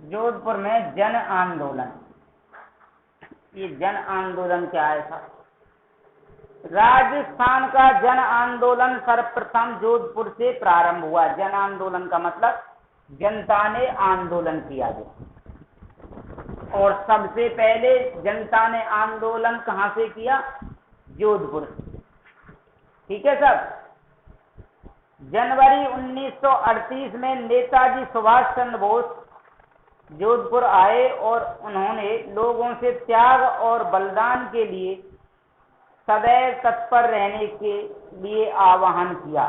जोधपुर में जन आंदोलन। ये जन आंदोलन क्या है साहब? राजस्थान का जन आंदोलन सर्वप्रथम जोधपुर से प्रारंभ हुआ। जन आंदोलन का मतलब जनता ने आंदोलन किया जो। और सबसे पहले जनता ने आंदोलन कहां से किया? जोधपुर से। ठीक है सब। जनवरी 1938 में नेताजी सुभाष चंद्र बोस जोधपुर आए और उन्होंने लोगों से त्याग और बलिदान के लिए सदैव तत्पर रहने के लिए आह्वान किया।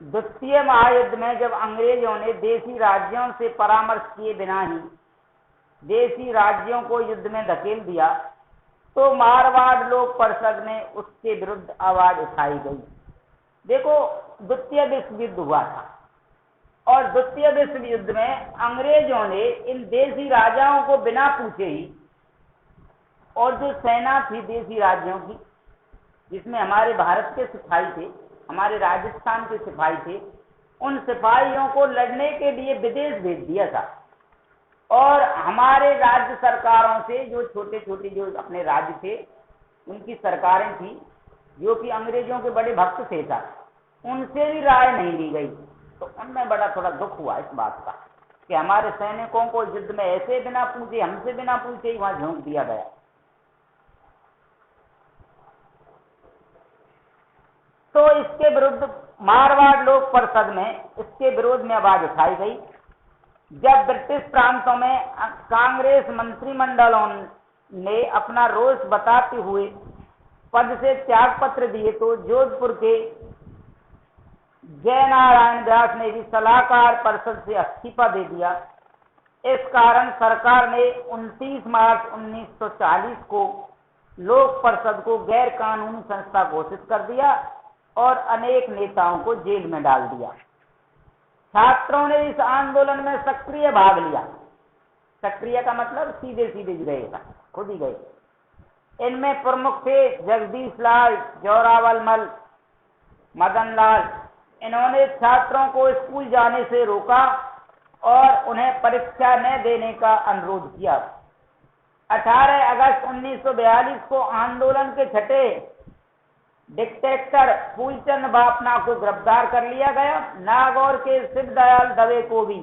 द्वितीय महायुद्ध में जब अंग्रेजों ने देशी राज्यों से परामर्श किए बिना ही देशी राज्यों को युद्ध में धकेल दिया तो मारवाड़ लोक परिषद में उसके विरुद्ध आवाज उठाई गई। देखो, द्वितीय विश्व युद्ध हुआ था और द्वितीय विश्व युद्ध में अंग्रेजों ने इन देशी राजाओं को बिना पूछे ही, और जो सेना थी देशी राज्यों की जिसमें हमारे भारत के सिपाही थे, हमारे राजस्थान के सिपाही थे, उन सिपाहियों को लड़ने के लिए विदेश भेज दिया था। और हमारे राज्य सरकारों से जो छोटे छोटे जो अपने राज्य थे उनकी सरकारें थी जो कि अंग्रेजों के बड़े भक्त थे था, उनसे भी राय नहीं ली गई। तो उनमें बड़ा थोड़ा दुख हुआ इस बात का कि हमारे सैनिकों को युद्ध में ऐसे बिना पूछे, हमसे बिना पूछे ही वहां झोंक दिया गया। तो इसके विरुद्ध मारवाड़ लोक परिषद में इसके विरोध में आवाज उठाई गई। जब ब्रिटिश प्रांतों में कांग्रेस मंत्रिमंडलों ने अपना रोष बताते हुए पद से त्याग पत्र दिए तो जोधपुर के जय नारायण व्यास ने भी सलाहकार परिषद से इस्तीफा दे दिया। इस कारण सरकार ने 29 मार्च 1940 को लोक परिषद को गैर कानूनी संस्था घोषित कर दिया और अनेक नेताओं को जेल में डाल दिया। छात्रों ने इस आंदोलन में सक्रिय भाग लिया। सक्रिय का मतलब सीधे सीधे गए, खुद ही गए। इनमें प्रमुख थे जगदीश लाल, जोरावर मल, मदन लाल। इन्होंने छात्रों को स्कूल जाने से रोका और उन्हें परीक्षा न देने का अनुरोध किया। 18 अगस्त 1942 को आंदोलन के छठे डिक्टेटर फूलचंद बापना को गिरफ्तार कर लिया गया। नागौर के शिवदयाल दवे को भी,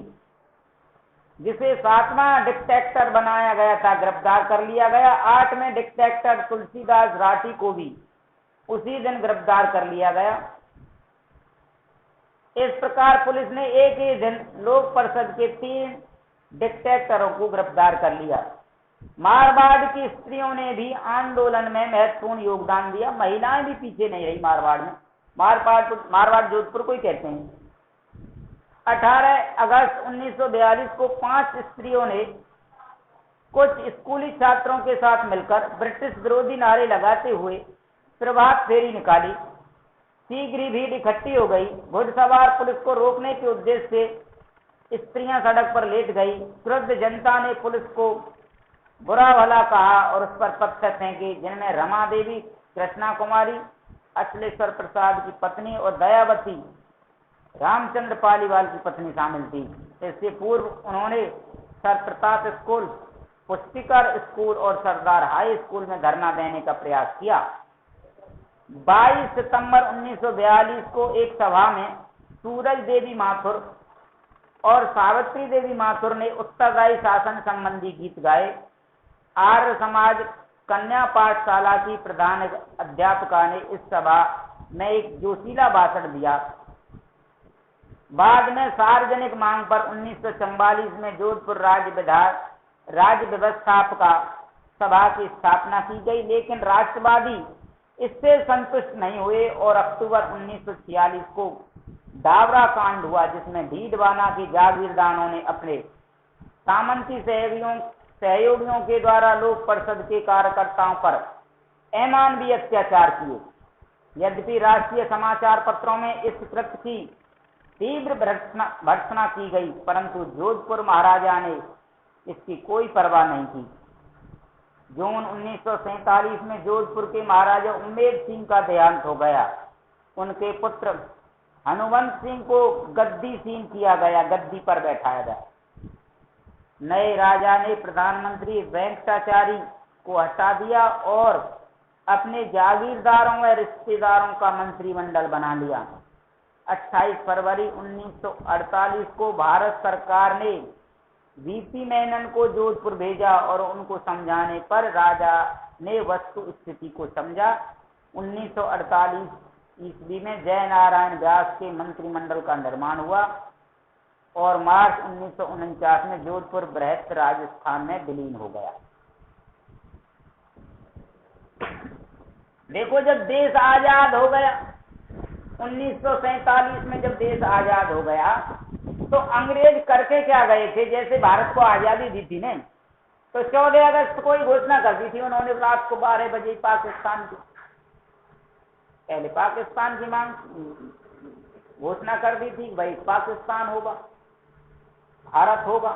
जिसे 7वां डिक्टेटर बनाया गया था, गिरफ्तार कर लिया गया। 8वें डिक्टेटर तुलसीदास राठी को भी उसी दिन गिरफ्तार कर लिया गया। इस प्रकार पुलिस ने एक ही दिन लोक परिषद के 3 डिक्टेटरों को गिरफ्तार कर लिया। मारवाड़ की स्त्रियों ने भी आंदोलन में महत्वपूर्ण योगदान दिया। महिलाएं भी पीछे नहीं रही मारवाड़ में। मारवाड़ जोधपुर को ही कहते हैं। 18 अगस्त 1942 को 5 स्त्रियों ने कुछ स्कूली छात्रों के साथ मिलकर ब्रिटिश विरोधी नारे लगाते हुए प्रभात फेरी निकाली। शीघ्र ही भीड़ इकट्ठी हो गई। घुड़सवार पुलिस को रोकने के उद्देश्य से स्त्रियां सड़क पर लेट गई। क्रुद्ध जनता ने पुलिस को बुरा भला कहा और उस पर पत्थर फेंके, जिनमें रमा देवी, कृष्णा कुमारी, अचलेश्वर प्रसाद की पत्नी और दयावती रामचंद्र पालीवाल की पत्नी शामिल थी। इससे पूर्व उन्होंने सर प्रताप स्कूल, पुष्टिकर स्कूल और सरदार हाई स्कूल में धरना देने का प्रयास किया। 22 सितंबर 1942 को एक सभा में सूरज देवी माथुर और सावित्री देवी माथुर ने उत्तरदायी शासन संबंधी गीत गाए। आर्य समाज कन्या पाठशाला की प्रधान अध्यापिका ने इस सभा में एक जोशीला भाषण दिया। बाद में सार्वजनिक मांग पर 1944 में जोधपुर राज्य व्यवस्थापिका सभा की स्थापना की गई, लेकिन राष्ट्रवादी इससे संतुष्ट नहीं हुए और अक्टूबर 1946 को डावरा कांड हुआ, जिसमें ढीडवाना की जागीरदारों ने अपने सामंती सहयोगियों के द्वारा लोक परिषद के कार्यकर्ताओं पर अमानवीय अत्याचार किए। यद्यपि राष्ट्रीय समाचार पत्रों में इस कृत्य की तीव्र भर्त्सना की गई, परंतु जोधपुर महाराजा ने इसकी कोई परवाह नहीं की। जून 1947 में जोधपुर के महाराजा उम्मेद सिंह का देहांत हो गया। उनके पुत्र हनुवंत सिंह को गद्दी सीन किया गया, गद्दी पर बैठाया गया। नए राजा ने प्रधानमंत्री वेंकटाचारी को हटा दिया और अपने जागीरदारों व रिश्तेदारों का मंत्रिमंडल बना लिया। 28 फरवरी 1948 को भारत सरकार ने वीपी मेनन को जोधपुर भेजा और उनको समझाने पर राजा ने वस्तु स्थिति को समझा। 1948 ईस्वी में जय नारायण व्यास के मंत्रिमंडल का निर्माण हुआ और मार्च 1949 में जोधपुर बृहत राजस्थान में विलीन हो गया। देखो, जब देश आजाद हो गया 1947 में, जब देश आजाद हो गया तो अंग्रेज करके क्या गए थे, जैसे भारत को आजादी दी थी ने, तो 14 अगस्त को ही घोषणा कर दी थी उन्होंने रात को 12 बजे पाकिस्तान की, पहले पाकिस्तान की मांग घोषणा कर दी थी, भाई पाकिस्तान होगा, भारत होगा।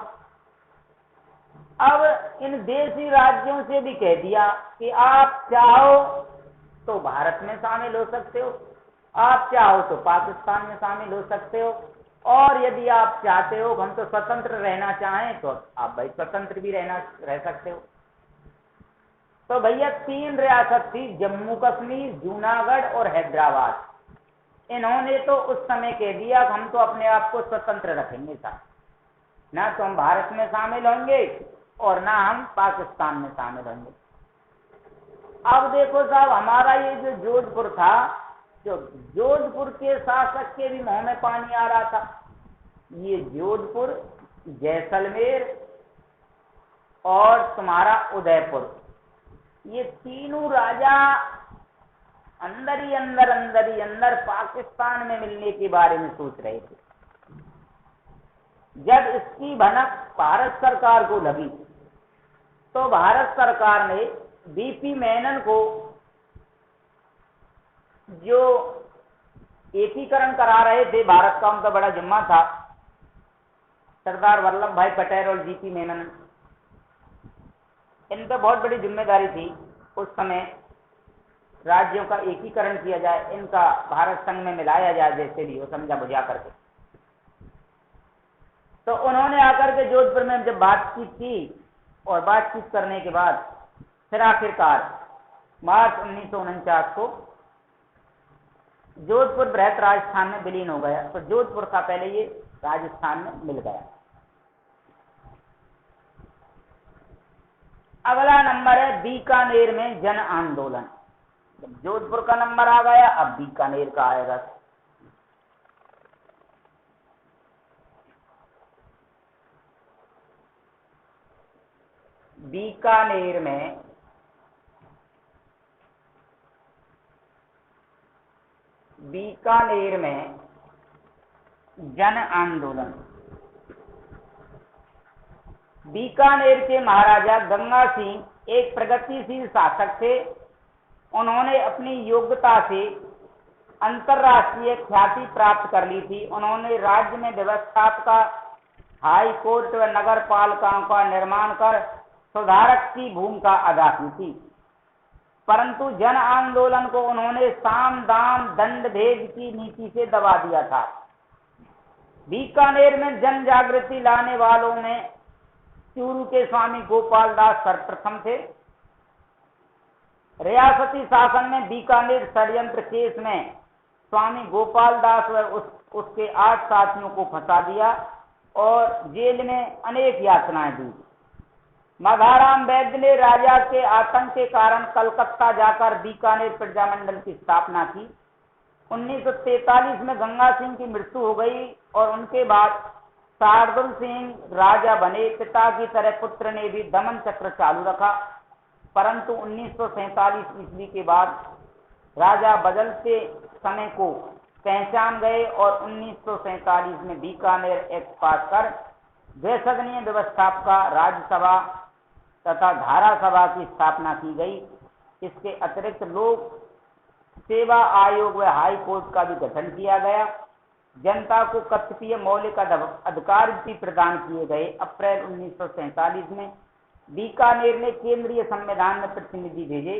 अब इन देशी राज्यों से भी कह दिया कि आप चाहो तो भारत में शामिल हो सकते हो, आप चाहो तो पाकिस्तान में शामिल हो सकते हो, और यदि आप चाहते हो हम तो स्वतंत्र रहना चाहें तो आप भाई स्वतंत्र भी रह सकते हो। तो भैया 3 रियासत थी, जम्मू कश्मीर, जूनागढ़ और हैदराबाद। इन्होंने तो उस समय कह दिया हम तो अपने आप को स्वतंत्र रखेंगे साहब, ना तो हम भारत में शामिल होंगे और ना हम पाकिस्तान में शामिल होंगे। अब देखो साहब, हमारा ये जो जोधपुर था, जो जोधपुर के शासक के भी मुंह में पानी आ रहा था। ये जोधपुर, जैसलमेर और तुम्हारा उदयपुर, ये तीनों राजा अंदर ही अंदर पाकिस्तान में मिलने के बारे में सोच रहे थे। जब इसकी भनक भारत सरकार को लगी तो भारत सरकार ने वीपी मेनन को, जो एकीकरण करा रहे थे, भारत का उनका बड़ा जिम्मा था, सरदार वल्लभ भाई पटेल और जीपी मेनन, इन पर बहुत बड़ी जिम्मेदारी थी उस समय राज्यों का एकीकरण किया जाए, इनका भारत संघ में मिलाया जाए, जैसे भी हो समझा बुझा करके। तो उन्होंने आकर के जोधपुर में जब बातचीत की और बातचीत करने के बाद फिर आखिरकार मार्च 1949 को जोधपुर बृहत राजस्थान में विलीन हो गया। तो जोधपुर था पहले, ये राजस्थान में मिल गया। अगला नंबर है बीकानेर में जन आंदोलन। जब जोधपुर का नंबर आ गया, अब बीकानेर का आएगा। बीकानेर में जन आंदोलन। बीकानेर के महाराजा गंगा सिंह एक प्रगतिशील शासक थे। उन्होंने अपनी योग्यता से अंतर्राष्ट्रीय ख्याति प्राप्त कर ली थी। उन्होंने राज्य में व्यवस्थापका, हाई कोर्ट व नगर पालिकाओं का निर्माण कर सुधारक की भूमिका अदा की थी, परंतु जन आंदोलन को उन्होंने साम दाम दंड भेद की नीति से दबा दिया था। बीकानेर में जन जागृति लाने वालों में चूरू के स्वामी गोपाल दास सर्वप्रथम थे। रियासती शासन में बीकानेर षड्यंत्र केस में स्वामी गोपाल दास व उसके 8 साथियों को फंसा दिया और जेल में अनेक यातनाएं दी। माघाराम वैद्य ने राजा के आतंक के कारण कलकत्ता जाकर बीकानेर प्रजामंडल की स्थापना की। 1943 में गंगा सिंह की मृत्यु हो गई और उनके बाद शार्दुल सिंह राजा बने। पिता की तरह पुत्र ने भी दमन चक्र चालू रखा, परंतु 1947 ईस्वी के बाद राजा बदलते समय को पहचान गए और 1947 में बीकानेर एक्ट पास कर द्विसदनीय व्यवस्थापका, राज्यसभा तथा धारा सभा की स्थापना की गई। इसके अतिरिक्त लोक सेवा आयोग व हाई कोर्ट का भी गठन किया गया। जनता को कर्तव्य मौलिक अधिकार भी प्रदान किए गए। अप्रैल 1947 में बीकानेर ने केंद्रीय संविधान में प्रतिनिधि भेजे।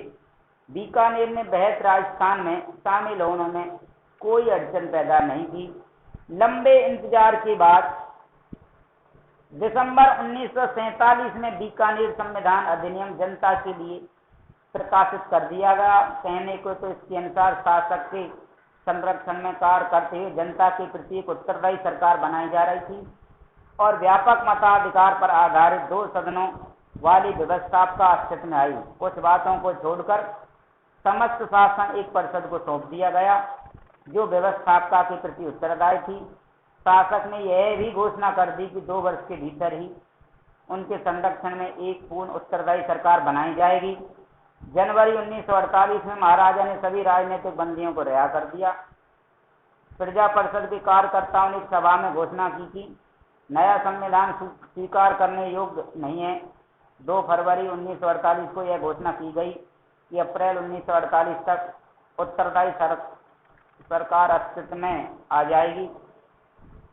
बीकानेर ने बृहत राजस्थान में शामिल होने में कोई अड़चन पैदा नहीं की। लंबे इंतजार के बाद दिसंबर 1947 में बीकानेर संविधान अधिनियम जनता के लिए प्रकाशित कर दिया गया। कहने को तो इसके अनुसार शासक के संरक्षण में कार्य करते हुए जनता के प्रति एक उत्तरदायी सरकार बनाई जा रही थी और व्यापक मताधिकार पर आधारित 2 सदनों वाली व्यवस्था का अस्तित्व में आई। कुछ बातों को छोड़कर समस्त शासन एक परिषद को सौंप दिया गया जो व्यवस्थापका के प्रति उत्तरदायी थी। शासक ने यह भी घोषणा कर दी कि 2 वर्ष के भीतर ही उनके संरक्षण में एक पूर्ण उत्तरदायी सरकार बनाई जाएगी। जनवरी 1948 में महाराजा ने सभी राजनीतिक बंदियों को रिहा कर दिया। प्रजा परिषद के कार्यकर्ताओं ने एक सभा में घोषणा की कि नया संविधान स्वीकार करने योग्य नहीं है। 2 फरवरी 1948 को यह घोषणा की गई कि अप्रैल 1948 तक उत्तरदायी सरकार अस्तित्व में आ जाएगी।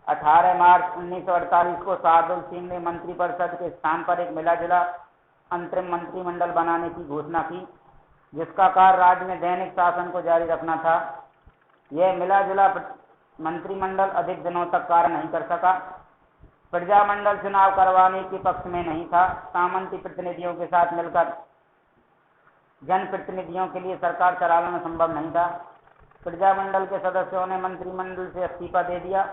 18 मार्च 1948 को शार्दुल सिंह ने मंत्रिपरिषद के स्थान पर एक मिला जुला अंतरिम मंत्रिमंडल बनाने की घोषणा की, जिसका कार्य राज्य में दैनिक शासन को जारी रखना था। यह मिला जुला मंत्रिमंडल अधिक दिनों तक कार्य नहीं कर सका। प्रजामंडल चुनाव करवाने के पक्ष में नहीं था। सामंती प्रतिनिधियों के साथ मिलकर जनप्रतिनिधियों के लिए सरकार चलाना संभव नहीं था। प्रजामंडल के सदस्यों ने मंत्रिमंडल से इस्तीफा दे दिया।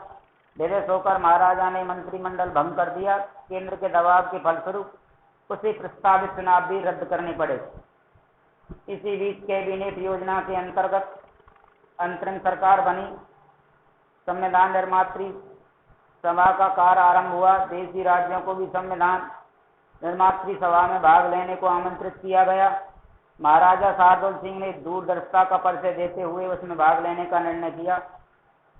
विवश होकर महाराजा ने मंत्रिमंडल भंग कर दिया। केंद्र के दबाव के फलस्वरूप उसे प्रस्तावित चुनाव भी रद्द करने पड़े। इसी बीच कैबिनेट योजना के अंतर्गत अंतरिम सरकार बनी। संविधान निर्मात्री सभा का कार्य आरंभ हुआ। देशी राज्यों को भी संविधान निर्मात्री सभा में भाग लेने को आमंत्रित किया गया। महाराजा शार्दुल सिंह ने दूरदर्शिता का परिचय देते हुए उसमें भाग लेने का निर्णय किया।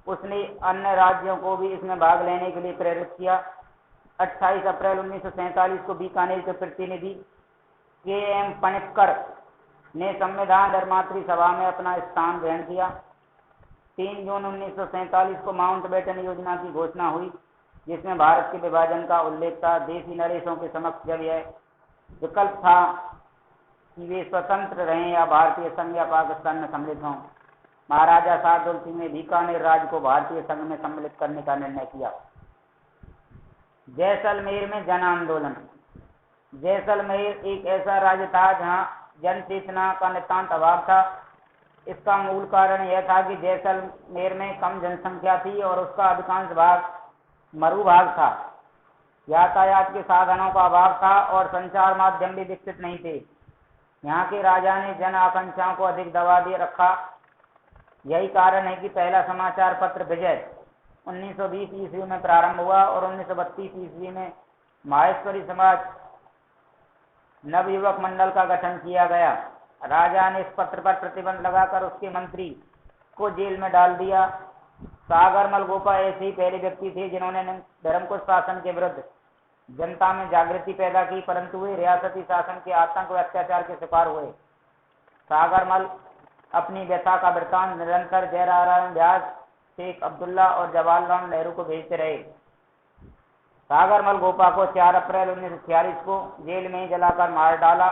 उसने अन्य राज्यों को भी इसमें भाग लेने के लिए प्रेरित किया। 28 अप्रैल 1947 को बीकानेर के प्रतिनिधि के.एम. पनिक्कर ने संविधान निर्मात्री सभा में अपना स्थान ग्रहण किया। 3 जून 1947 को माउंटबेटन योजना की घोषणा हुई, जिसमें भारत के विभाजन का उल्लेख था। देशी नरेशों के समक्ष जब यह विकल्प था कि वे स्वतंत्र रहें या भारतीय संघ या पाकिस्तान में सम्मिलित हों, महाराजा शार्दुल सिंह ने बीकानेर राज्य को भारतीय संघ में सम्मिलित करने का निर्णय किया। जैसलमेर में जन आंदोलन। जैसलमेर एक ऐसा राज्य था जहां जन चेतना का नितांत अभाव था। इसका मूल कारण यह था कि जैसलमेर में कम जनसंख्या थी और उसका अधिकांश भाग मरुभाग था। यातायात के साधनों का अभाव था और संचार माध्यम भी विकसित नहीं थे। यहाँ के राजा ने जन आकांक्षाओं को अधिक दबा दिए रखा। यही कारण है कि पहला समाचार पत्र विजय 1920 ईस्वी में प्रारंभ हुआ और 1932 ईस्वी में माहेश्वरी समाज नवयुवक मंडल का गठन किया गया। राजा ने इस पत्र पर प्रतिबंध लगाकर उसके मंत्री को जेल में डाल दिया। सागरमल गोपा ऐसे ही पहले व्यक्ति थे जिन्होंने धर्मकुश शासन के विरुद्ध जनता में जागृति पैदा की, परंतु वे रियासती शासन के आतंक व अत्याचार के शिकार हुए। सागरमल अपनी व्यथा का वृत्तांत निरंतर जयनारायण व्यास, शेख अब्दुल्ला और जवाहरलाल नेहरू को भेजते रहे। सागरमल गोपा को 4 अप्रैल 1946 को जेल में जलाकर मार डाला।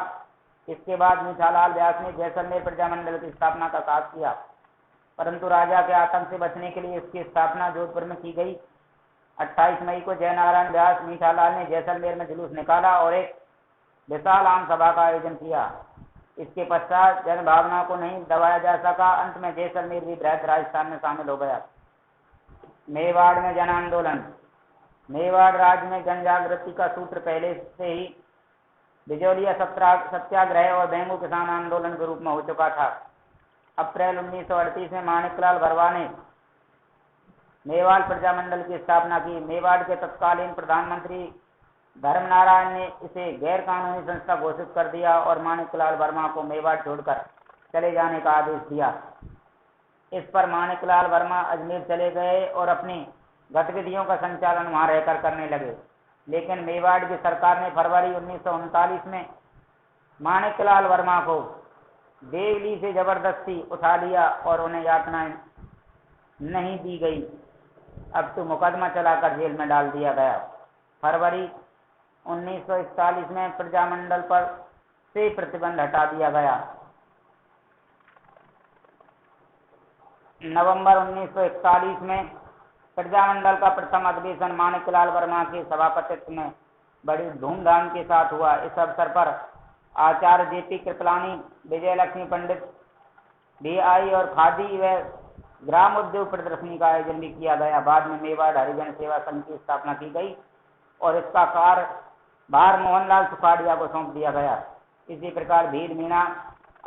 इसके बाद मीठालाल व्यास ने जैसलमेर प्रजामंडल की स्थापना का साहस किया, परंतु राजा के आतंक से बचने के लिए इसकी स्थापना जोधपुर में की गई। 28 मई को जयनारायण व्यास, मीठालाल ने जैसलमेर में जुलूस निकाला और एक विशाल आम सभा का आयोजन किया। इसके पश्चात जन भावना को नहीं दबाया जा सका। अंत में जैसलमेर भी बृहद राजस्थान में शामिल हो गया। मेवाड़ में जन आंदोलन। मेवाड़ राज्य में जन जागृति का सूत्र पहले से ही बिजौलिया सत्याग्रह और बेंगू किसान आंदोलन के रूप में हो चुका था। अप्रैल 1938 में माणिकलाल बर्वा ने मेवाड़ प्रजामंडल की स्थापना की। मेवाड़ के तत्कालीन प्रधानमंत्री धर्मनारायण ने इसे गैर कानूनी संस्था घोषित कर दिया और माणिकलाल वर्मा को मेवाड़ छोड़कर चले जाने का आदेश दिया। इस पर माणिकलाल वर्मा अजमेर चले गए और अपनी गतिविधियों का संचालन वहां रहकर करने लगे। लेकिन मेवाड़ की सरकार ने फरवरी 1939 में माणिकलाल वर्मा को देवली से जबरदस्ती उठा लिया और उन्हें यातनाएं नहीं दी गई। अब तो मुकदमा चलाकर जेल में डाल दिया गया। फरवरी 1941 में प्रजामंडल पर से प्रतिबंध हटा दिया गया। नवंबर 1941 में प्रजामंडल का प्रथम अधिवेशन माणिकलाल वर्मा के सभापतित्व में बड़ी धूमधाम के साथ हुआ। इस अवसर पर आचार्य जेपी कृपलानी, विजयलक्ष्मी पंडित भी आई और खादी व ग्राम उद्योग प्रदर्शनी का आयोजन भी किया गया। बाद में मेवाड़ हरिजन सेवा संघ की स्थापना की गई और इसका कार्यभार मोहनलाल सुखाड़िया को सौंप दिया गया। इसी प्रकार भील मीणा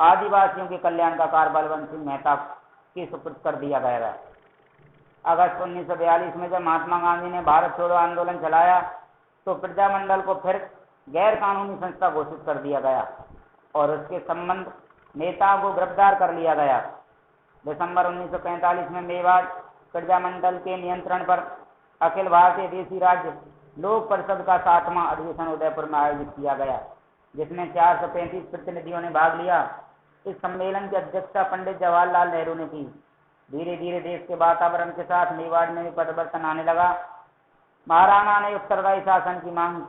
आदिवासियों के कल्याण का कार्य बलवंत सिंह मेहता की सुपुर्द कर दिया गया। अगस्त 1942 में जब महात्मा गांधी ने भारत छोड़ो आंदोलन चलाया तो प्रजामंडल को फिर गैर कानूनी संस्था घोषित कर दिया गया और उसके संबंध नेताओं को गिरफ्तार कर लिया गया। दिसंबर 1945 में मेवाड़ प्रजामंडल के नियंत्रण पर अखिल भारतीय देशी राज्य लोक परिषद का 7वां अधिवेशन उदयपुर में आयोजित किया गया, जिसमें 435 प्रतिनिधियों ने भाग लिया। इस सम्मेलन की अध्यक्षता पंडित जवाहरलाल नेहरू ने की। धीरे धीरे देश के वातावरण के साथ मेवाड़ में भी परिवर्तन आने लगा। महाराणा ने उत्तरदायी शासन की मांग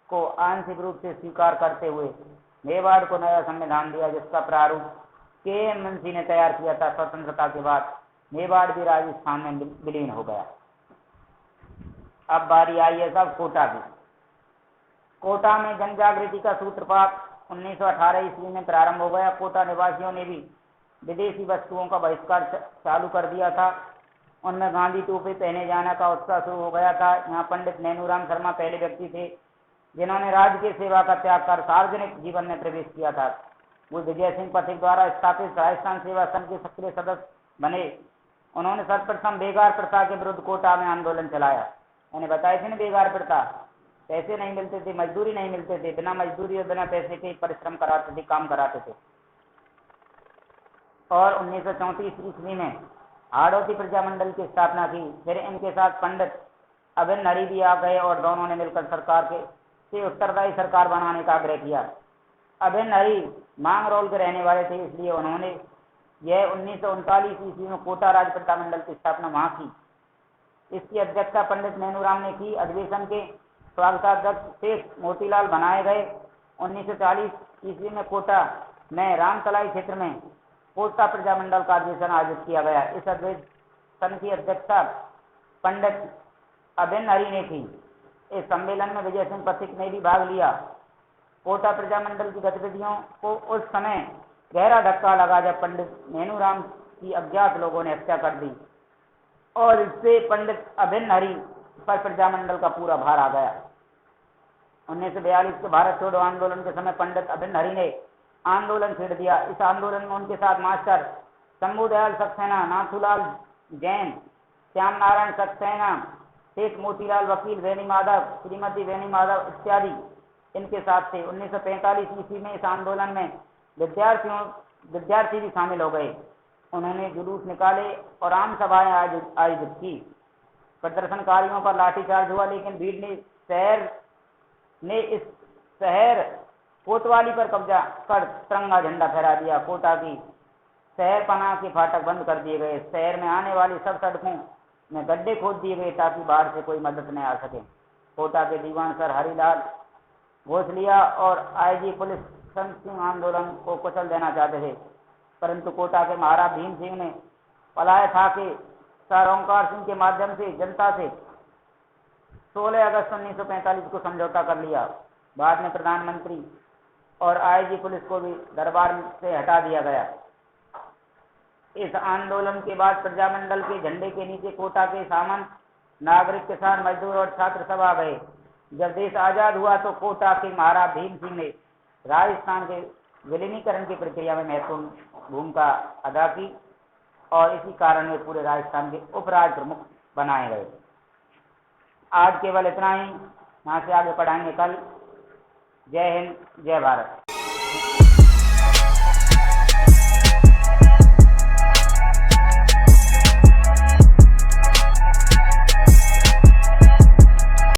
को आंशिक रूप से स्वीकार करते हुए मेवाड़ को नया संविधान दिया, जिसका प्रारूप के मुंशी ने तैयार किया था। स्वतंत्रता के बाद मेवाड़ भी राजस्थान में विलीन हो गया। अब बारी आई है सब कोटा की। कोटा में जन जागृति का सूत्रपात 1918 ईस्वी में प्रारंभ हो गया। कोटा निवासियों ने भी विदेशी वस्तुओं का बहिष्कार चालू कर दिया था। उनमें गांधी टोपी पहने जाने का उत्साह शुरू हो गया था। यहाँ पंडित नैनूराम शर्मा पहले व्यक्ति थे जिन्होंने राज्य की सेवा का त्याग कर सार्वजनिक जीवन में प्रवेश किया था। वो विजय सिंह पथिक द्वारा स्थापित राजस्थान सेवा संघ के सक्रिय सदस्य बने। उन्होंने सर्वप्रथम बेगार प्रथा के विरुद्ध कोटा में आंदोलन चलाया। उन्हें बताया थी ना, बेगार प्रथा, पैसे नहीं मिलते थे, मजदूरी नहीं मिलते थे, बिना मजदूरी और बिना पैसे के परिश्रम कराते थे, काम कराते थे। और 1934 ईस्वी में हाड़ौती प्रजामंडल की स्थापना की। फिर इनके साथ पंडित अभिन्न हरि भी आ गए और दोनों ने मिलकर सरकार से उत्तरदायी सरकार बनाने का आग्रह किया। अभिन्न हरि मांगरोल के रहने वाले थे, इसलिए उन्होंने यह 1939 ईस्वी में कोटा राज्य प्रजामंडल की स्थापना वहां की। इसकी अध्यक्षता पंडित नैनूराम ने की। अधिवेशन के स्वागताध्यक्ष शेष मोतीलाल बनाए गए। 1940 ईस्वी में कोटा में रामतलाई क्षेत्र में कोटा प्रजामंडल का अधिवेशन आयोजित किया गया। इस अधिवेशन की अध्यक्षता पंडित अभिन्न हरि ने की। इस सम्मेलन में विजय सिंह पथिक ने भी भाग लिया। कोटा प्रजामंडल की गतिविधियों को उस समय गहरा धक्का लगा जब पंडित नैनूराम की अज्ञात लोगों ने हत्या कर दी और इससे पंडित अभिन्न हरि पर प्रजामंडल का पूरा भार आ गया। 1942 के भारत छोड़ो आंदोलन के समय पंडित अभिन्न हरि ने आंदोलन छेड़ दिया। इस आंदोलन में उनके साथ मास्टर शंभुदयाल सक्सेना, नाथूलाल जैन, श्याम नारायण सक्सेना, शेख मोतीलाल, वकील वेणी माधव, श्रीमती वेणी माधव इत्यादि इनके साथ थे। 1945 ईस्वी में इस आंदोलन में विद्यार्थी भी शामिल हो गए। उन्होंने जुलूस निकाले और आम सभाएं आयोजित की। प्रदर्शनकारियों पर लाठीचार्ज हुआ, लेकिन भीड़ ने इस शहर कोतवाली पर कब्जा कर तिरंगा झंडा फहरा दिया। कोटा की शहर पनाह के फाटक बंद कर दिए गए। शहर में आने वाली सब सड़कों में गड्ढे खोद दिए गए ताकि बाहर से कोई मदद न आ सके। कोटा के दीवान सर हरिलाल घोसलिया और आईजी पुलिस संत सिंह आंदोलन को कुचल देना चाहते थे, परंतु कोटा के महाराज भीम सिंह ने पलाय था कि सर ओंकार सिंह के माध्यम से जनता से 16 अगस्त 1945 को समझौता कर लिया। बाद में प्रधानमंत्री और आईजी पुलिस को भी दरबार से हटा दिया गया। इस आंदोलन के बाद प्रजामंडल के झंडे के नीचे कोटा के सामान्य नागरिक, किसान, मजदूर और छात्र सब आ गए। जब देश आजाद हुआ तो कोटा के महाराज भीम सिंह ने राजस्थान के विलीनीकरण की प्रक्रिया में महत्वपूर्ण भूमिका अदा की और इसी कारण वे पूरे राजस्थान के उपराज प्रमुख बनाए गए। आज केवल इतना ही, यहाँ से आगे पढ़ाएंगे कल। जय हिंद, जय भारत।